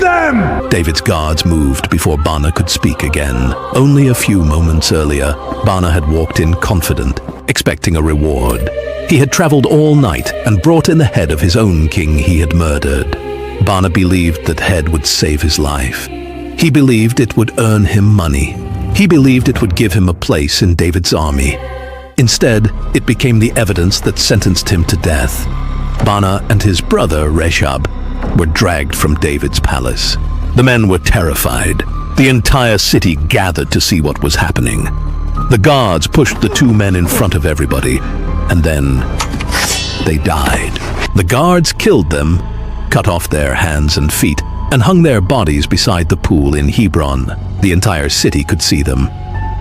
them! David's guards moved before Baanah could speak again. Only a few moments earlier, Baanah had walked in confident, expecting a reward. He had traveled all night and brought in the head of his own king he had murdered. Baanah believed that head would save his life. He believed it would earn him money. He believed it would give him a place in David's army. Instead, it became the evidence that sentenced him to death. Baanah and his brother Rechab were dragged from David's palace. The men were terrified. The entire city gathered to see what was happening. The guards pushed the two men in front of everybody, and then they died. The guards killed them, cut off their hands and feet, and hung their bodies beside the pool in Hebron. The entire city could see them.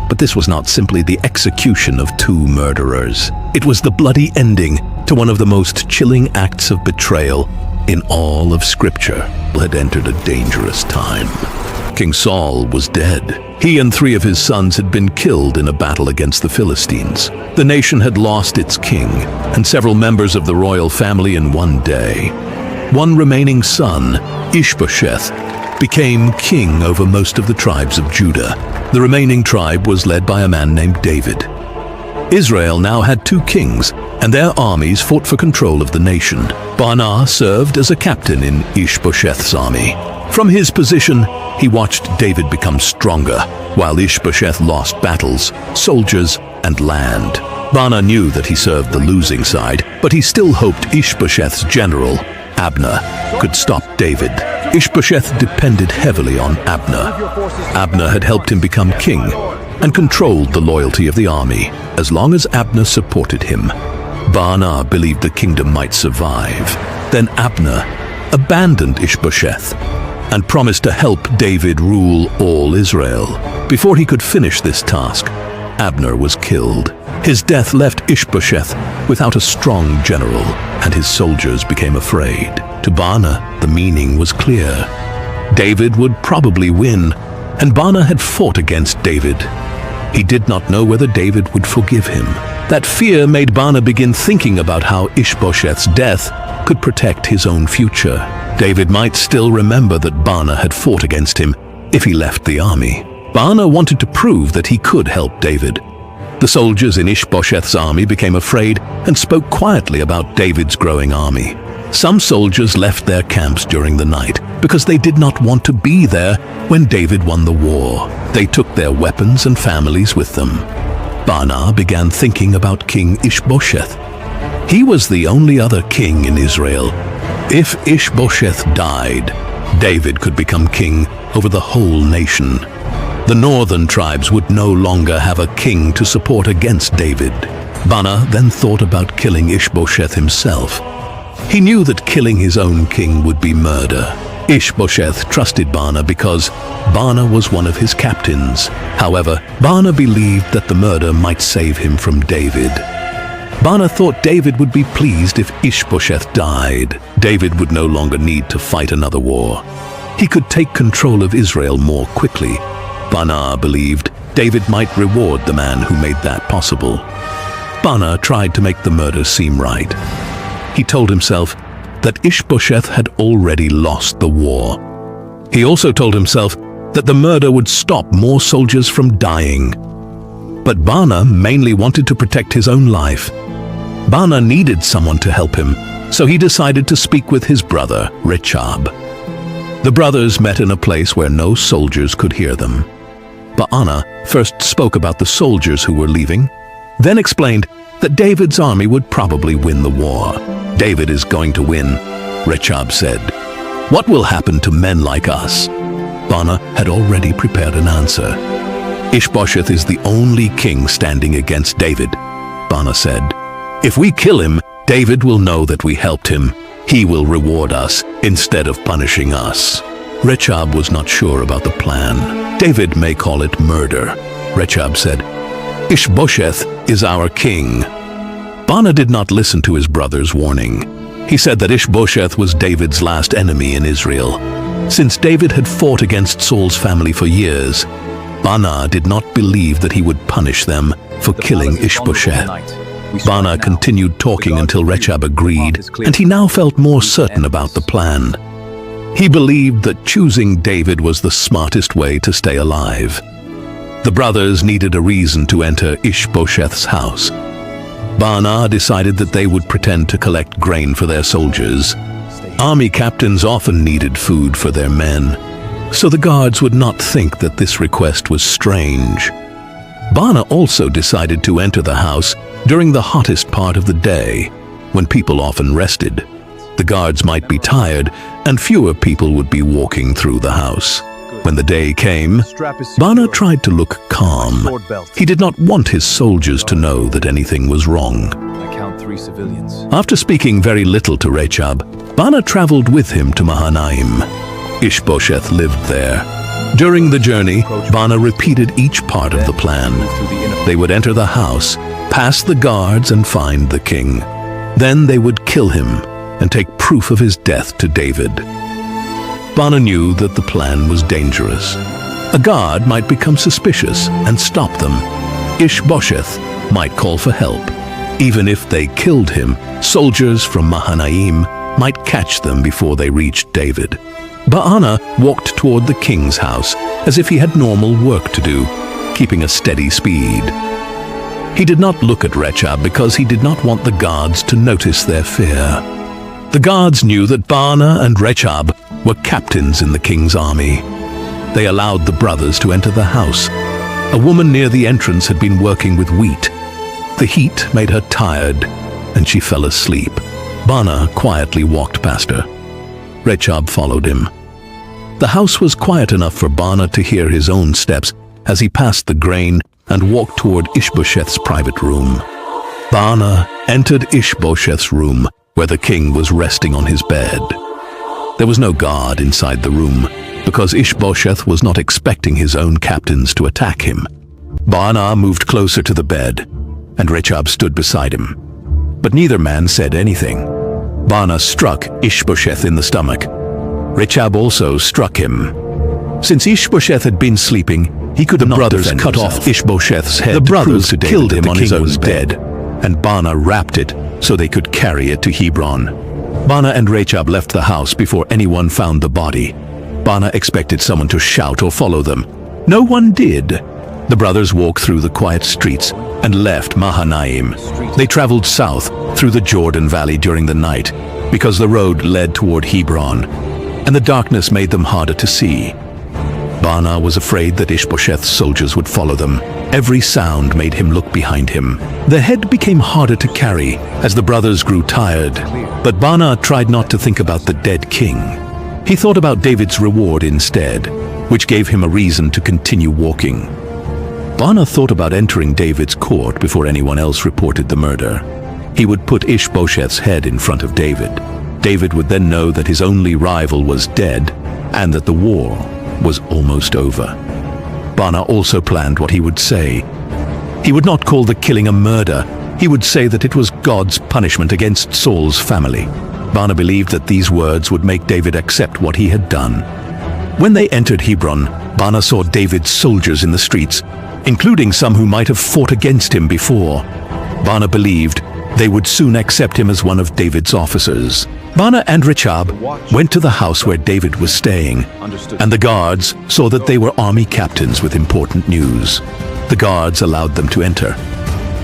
But this was not simply the execution of two murderers. It was the bloody ending to one of the most chilling acts of betrayal in all of Scripture. Had entered a dangerous time. King Saul was dead. He and 3 of his sons had been killed in a battle against the Philistines. The nation had lost its king and several members of the royal family in one day. One remaining son, Ish-bosheth, became king over most of the tribes of Judah. The remaining tribe was led by a man named David. Israel now had 2 kings, and their armies fought for control of the nation. Baanah served as a captain in Ish-bosheth's army. From his position, he watched David become stronger, while Ish-bosheth lost battles, soldiers, and land. Baanah knew that he served the losing side, but he still hoped Ish-bosheth's general, Abner, could stop David. Ish-bosheth depended heavily on Abner. Abner had helped him become king and controlled the loyalty of the army as long as Abner supported him. Baanah believed the kingdom might survive. Then Abner abandoned Ish-bosheth and promised to help David rule all Israel. Before he could finish this task, Abner was killed. His death left Ish-bosheth without a strong general, and his soldiers became afraid. To Baanah, the meaning was clear. David would probably win, and Baanah had fought against David. He did not know whether David would forgive him. That fear made Baanah begin thinking about how Ish-bosheth's death could protect his own future. David might still remember that Baanah had fought against him if he left the army. Baanah wanted to prove that he could help David. The soldiers in Ish-bosheth's army became afraid and spoke quietly about David's growing army. Some soldiers left their camps during the night because they did not want to be there when David won the war. They took their weapons and families with them. Baanah began thinking about King Ish-bosheth. He was the only other king in Israel. If Ish-bosheth died, David could become king over the whole nation. The northern tribes would no longer have a king to support against David. Baanah then thought about killing Ish-bosheth himself. He knew that killing his own king would be murder. Ish-bosheth trusted Baanah because Baanah was one of his captains. However, Baanah believed that the murder might save him from David. Baanah thought David would be pleased if Ish-bosheth died. David would no longer need to fight another war. He could take control of Israel more quickly. Baanah believed David might reward the man who made that possible. Baanah tried to make the murder seem right. He told himself that Ish-bosheth had already lost the war. He also told himself that the murder would stop more soldiers from dying. But Baanah mainly wanted to protect his own life. Baanah needed someone to help him, so he decided to speak with his brother, Rechab. The brothers met in a place where no soldiers could hear them. Baanah first spoke about the soldiers who were leaving, then explained that David's army would probably win the war. David is going to win, Rechab said. What will happen to men like us? Baanah had already prepared an answer. Ish-bosheth is the only king standing against David, Baanah said. If we kill him, David will know that we helped him. He will reward us instead of punishing us. Rechab was not sure about the plan. David may call it murder, Rechab said. Ish-bosheth is our king. Baanah did not listen to his brother's warning. He said that Ish-bosheth was David's last enemy in Israel. Since David had fought against Saul's family for years, Baanah did not believe that he would punish them for killing Ish-bosheth. Baanah continued talking until Rechab agreed, and he now felt more certain about the plan. He believed that choosing David was the smartest way to stay alive. The brothers needed a reason to enter Ish-bosheth's house. Baanah decided that they would pretend to collect grain for their soldiers. Army captains often needed food for their men, so the guards would not think that this request was strange. Baanah also decided to enter the house during the hottest part of the day, when people often rested. The guards might be tired, and fewer people would be walking through the house. When the day came, Baanah tried to look calm. He did not want his soldiers to know that anything was wrong. I count 3 civilians. After speaking very little to Rechab, Baanah traveled with him to Mahanaim. Ish-bosheth lived there. During the journey, Baanah repeated each part of the plan. They would enter the house, pass the guards, and find the king. Then they would kill him and take proof of his death to David. Baanah knew that the plan was dangerous. A guard might become suspicious and stop them. Ish-bosheth might call for help. Even if they killed him, soldiers from Mahanaim might catch them before they reached David. Baanah walked toward the king's house as if he had normal work to do, keeping a steady speed. He did not look at Rechab because he did not want the guards to notice their fear. The guards knew that Baanah and Rechab were captains in the king's army. They allowed the brothers to enter the house. A woman near the entrance had been working with wheat. The heat made her tired, and she fell asleep. Baanah quietly walked past her. Rechab followed him. The house was quiet enough for Baanah to hear his own steps as he passed the grain and walked toward Ish-bosheth's private room. Baanah entered Ish-bosheth's room, where the king was resting on his bed. There was no guard inside the room, because Ish-bosheth was not expecting his own captains to attack him. Baanah moved closer to the bed, and Rechab stood beside him. But neither man said anything. Baanah struck Ish-bosheth in the stomach. Rechab also struck him. Since Ish-bosheth had been sleeping, he could not defend himself. The brothers cut off Ish-bosheth's head. The brothers killed him on his own bed, and Baanah wrapped it so they could carry it to Hebron. Baanah and Rechab left the house before anyone found the body. Baanah expected someone to shout or follow them. No one did. The brothers walked through the quiet streets and left Mahanaim. They traveled south through the Jordan Valley during the night because the road led toward Hebron, and the darkness made them harder to see. Baanah was afraid that Ish-bosheth's soldiers would follow them. Every sound made him look behind him. The head became harder to carry as the brothers grew tired, but Baanah tried not to think about the dead king. He thought about David's reward instead, which gave him a reason to continue walking. Baanah thought about entering David's court before anyone else reported the murder. He would put Ish-bosheth's head in front of David. David would then know that his only rival was dead and that the war was almost over. Baanah also planned what he would say. He would not call the killing a murder. He would say that it was God's punishment against Saul's family. Baanah believed that these words would make David accept what he had done. When they entered Hebron, Baanah saw David's soldiers in the streets, including some who might have fought against him before. Baanah believed they would soon accept him as one of David's officers. Baanah and Rechab went to the house where David was staying, and the guards saw that they were army captains with important news. The guards allowed them to enter.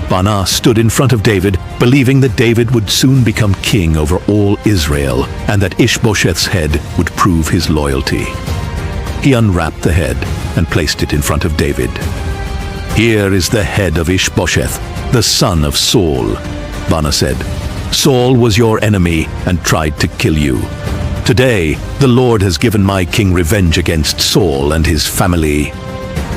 Baanah stood in front of David, believing that David would soon become king over all Israel, and that Ish-bosheth's head would prove his loyalty. He unwrapped the head and placed it in front of David. "Here is the head of Ish-bosheth, the son of Saul," Baanah said. "Saul was your enemy and tried to kill you. Today, the Lord has given my king revenge against Saul and his family."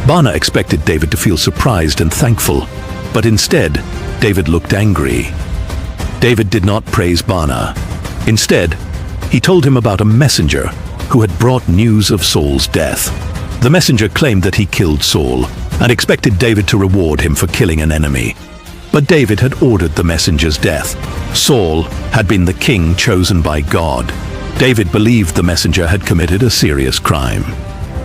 Baanah expected David to feel surprised and thankful, but instead, David looked angry. David did not praise Baanah. Instead, he told him about a messenger who had brought news of Saul's death. The messenger claimed that he killed Saul and expected David to reward him for killing an enemy. But David had ordered the messenger's death. Saul had been the king chosen by God. David believed the messenger had committed a serious crime.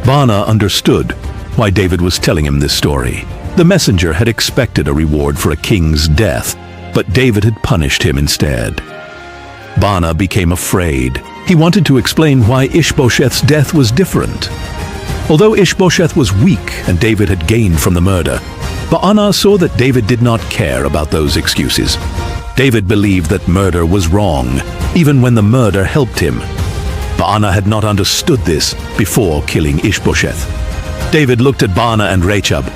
Baanah understood why David was telling him this story. The messenger had expected a reward for a king's death, but David had punished him instead. Baanah became afraid. He wanted to explain why Ish-bosheth's death was different. Although Ish-bosheth was weak and David had gained from the murder, Baanah saw that David did not care about those excuses. David believed that murder was wrong, even when the murder helped him. Baanah had not understood this before killing Ish-bosheth. David looked at Baanah and Rechab.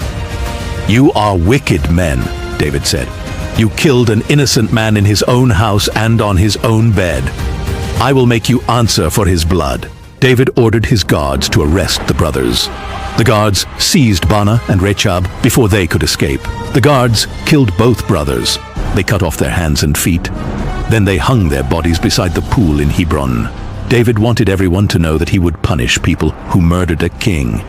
"You are wicked men," David said. "You killed an innocent man in his own house and on his own bed. I will make you answer for his blood." David ordered his guards to arrest the brothers. The guards seized Baanah and Rechab before they could escape. The guards killed both brothers. They cut off their hands and feet. Then they hung their bodies beside the pool in Hebron. David wanted everyone to know that he would punish people who murdered a king.